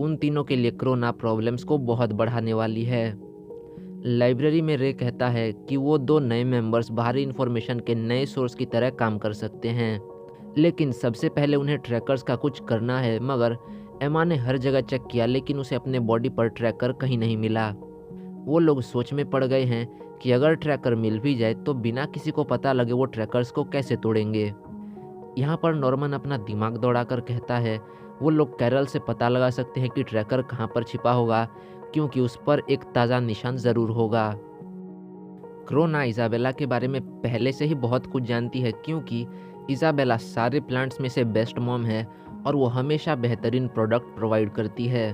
उन तीनों के लिए कोरोना प्रॉब्लम्स को बहुत बढ़ाने वाली है। लाइब्रेरी में रे कहता है कि वो दो नए मेंबर्स बाहरी इंफॉर्मेशन के नए सोर्स की तरह काम कर सकते हैं, लेकिन सबसे पहले उन्हें ट्रैकर्स का कुछ करना है। मगर एमा ने हर जगह चेक किया लेकिन उसे अपने बॉडी पर ट्रैकर कहीं नहीं मिला। वो लोग सोच में पड़ गए हैं कि अगर ट्रैकर मिल भी जाए तो बिना किसी को पता लगे वो ट्रैकर्स को कैसे तोड़ेंगे। यहाँ पर नॉर्मन अपना दिमाग दौड़ाकर कहता है वो लोग कैरल से पता लगा सकते हैं कि ट्रैकर कहाँ पर छिपा होगा, क्योंकि उस पर एक ताज़ा निशान ज़रूर होगा। क्रोना इज़ाबेला के बारे में पहले से ही बहुत कुछ जानती है, क्योंकि इज़ाबेला सारे प्लांट्स में से बेस्ट मॉम है और वो हमेशा बेहतरीन प्रोडक्ट प्रोवाइड करती है।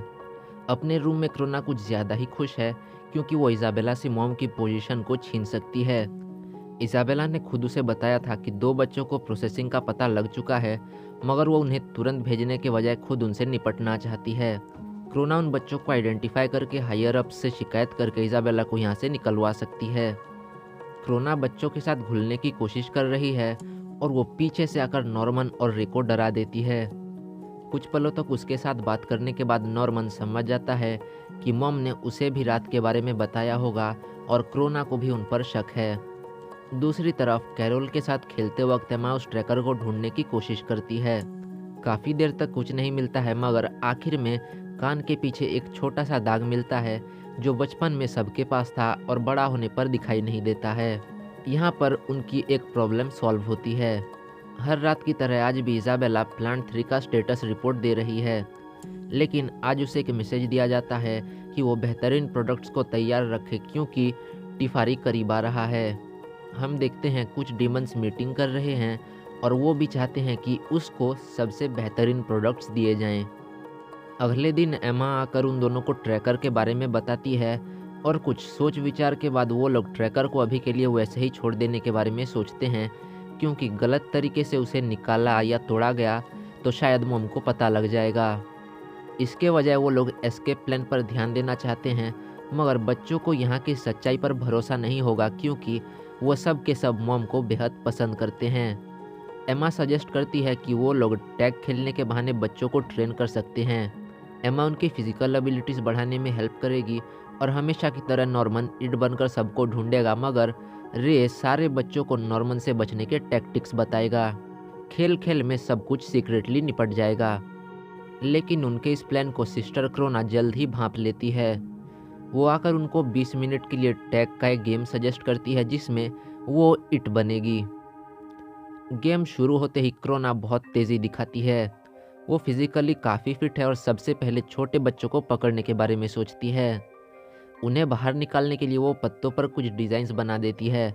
अपने रूम में क्रोना कुछ ज़्यादा ही खुश है, क्योंकि वो इज़ाबेला से मॉम की पोजीशन को छीन सकती है। इज़ाबेला ने खुद उसे बताया था कि दो बच्चों को प्रोसेसिंग का पता लग चुका है, मगर वो उन्हें तुरंत भेजने के बजाय खुद उनसे निपटना चाहती है। क्रोना उन बच्चों को आइडेंटिफाई करके हायर अप से शिकायत करके इज़ाबेला को यहाँ से निकलवा सकती है। क्रोना बच्चों के साथ घुलने की कोशिश कर रही है और वो पीछे से आकर नॉर्मन और रे को डरा देती है। कुछ पलों तक उसके साथ बात करने के बाद नॉर्मन समझ जाता है कि मॉम ने उसे भी रात के बारे में बताया होगा और क्रोना को भी उन पर शक है। दूसरी तरफ कैरोल के साथ खेलते वक्त एमा उस ट्रैकर को ढूंढने की कोशिश करती है। काफ़ी देर तक कुछ नहीं मिलता है, मगर आखिर में कान के पीछे एक छोटा सा दाग मिलता है जो बचपन में सबके पास था और बड़ा होने पर दिखाई नहीं देता है। यहाँ पर उनकी एक प्रॉब्लम सॉल्व होती है। हर रात की तरह आज भी इज़ाबेला प्लांट 3 का स्टेटस रिपोर्ट दे रही है, लेकिन आज उसे एक मैसेज दिया जाता है कि वो बेहतरीन प्रोडक्ट्स को तैयार रखे, क्योंकि टिफारी करीब आ रहा है। हम देखते हैं कुछ डीमंस मीटिंग कर रहे हैं और वो भी चाहते हैं कि उसको सबसे बेहतरीन प्रोडक्ट्स दिए जाएं। अगले दिन एमा आकर उन दोनों को ट्रैकर के बारे में बताती है और कुछ सोच विचार के बाद वो लोग ट्रैकर को अभी के लिए वैसे ही छोड़ देने के बारे में सोचते हैं, क्योंकि गलत तरीके से उसे निकाला या तोड़ा गया तो शायद मॉम को पता लग जाएगा। इसके बजाय वो लोग एस्केप प्लान पर ध्यान देना चाहते हैं, मगर बच्चों को यहाँ की सच्चाई पर भरोसा नहीं होगा, क्योंकि वो सब के सब मॉम को बेहद पसंद करते हैं। एमा सजेस्ट करती है कि वो लोग टैग खेलने के बहाने बच्चों को ट्रेन कर सकते हैं। एमा उनकी फिजिकल एबिलिटीज़ बढ़ाने में हेल्प करेगी और हमेशा की तरह नॉर्मन इड बनकर सबको ढूंढेगा, मगर रे सारे बच्चों को नॉर्मन से बचने के टैक्टिक्स बताएगा। खेल खेल में सब कुछ सीक्रेटली निपट जाएगा, लेकिन उनके इस प्लान को सिस्टर क्रोना जल्द ही भांप लेती है। वो आकर उनको 20 मिनट के लिए टैग का एक गेम सजेस्ट करती है जिसमें वो इट बनेगी। गेम शुरू होते ही क्रोना बहुत तेज़ी दिखाती है। वो फिजिकली काफ़ी फिट है और सबसे पहले छोटे बच्चों को पकड़ने के बारे में सोचती है। उन्हें बाहर निकालने के लिए वो पत्तों पर कुछ डिज़ाइंस बना देती है।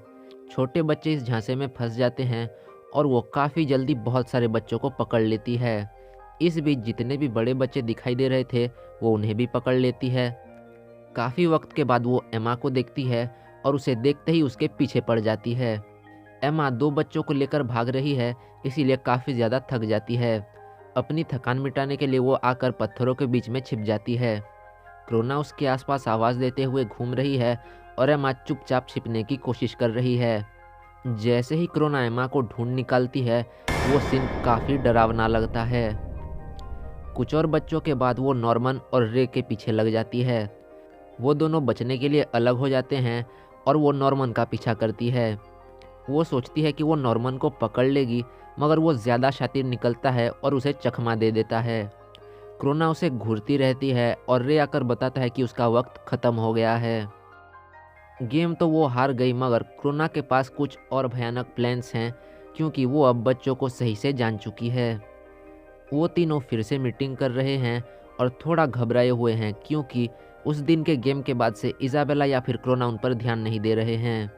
छोटे बच्चे इस झांसे में फंस जाते हैं और वो काफ़ी जल्दी बहुत सारे बच्चों को पकड़ लेती है। इस बीच जितने भी बड़े बच्चे दिखाई दे रहे थे वो उन्हें भी पकड़ लेती है। काफ़ी वक्त के बाद वो एमा को देखती है और उसे देखते ही उसके पीछे पड़ जाती है। एमा दो बच्चों को लेकर भाग रही है, इसीलिए काफ़ी ज़्यादा थक जाती है। अपनी थकान मिटाने के लिए वो आकर पत्थरों के बीच में छिप जाती है। क्रोना उसके आसपास आवाज़ देते हुए घूम रही है और एमा चुपचाप छिपने की कोशिश कर रही है। जैसे ही क्रोना एमा को ढूंढ निकालती है वो सीन काफ़ी डरावना लगता है। कुछ और बच्चों के बाद वो नॉर्मन और रे के पीछे लग जाती है। वो दोनों बचने के लिए अलग हो जाते हैं और वो नॉर्मन का पीछा करती है। वो सोचती है कि वो नॉर्मन को पकड़ लेगी, मगर वो ज़्यादा शातिर निकलता है और उसे चकमा दे देता है। क्रोना उसे घूरती रहती है और रे आकर बताता है कि उसका वक्त ख़त्म हो गया है। गेम तो वो हार गई, मगर क्रोना के पास कुछ और भयानक प्लान्स हैं, क्योंकि वो अब बच्चों को सही से जान चुकी है। वो तीनों फिर से मीटिंग कर रहे हैं और थोड़ा घबराए हुए हैं, क्योंकि उस दिन के गेम के बाद से इज़ाबेला या फिर क्रोना उन पर ध्यान नहीं दे रहे हैं।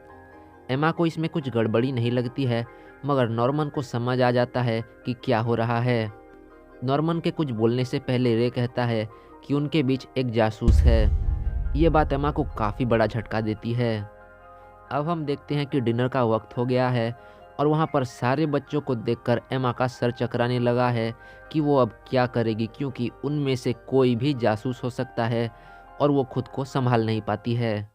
एमा को इसमें कुछ गड़बड़ी नहीं लगती है, मगर नॉर्मन को समझ आ जाता है कि क्या हो रहा है। नॉर्मन के कुछ बोलने से पहले रे कहता है कि उनके बीच एक जासूस है। ये बात एमा को काफ़ी बड़ा झटका देती है। अब हम देखते हैं कि डिनर का वक्त हो गया है और वहाँ पर सारे बच्चों को देखकर एमा का सर चकराने लगा है कि वो अब क्या करेगी, क्योंकि उनमें से कोई भी जासूस हो सकता है और वो खुद को संभाल नहीं पाती है।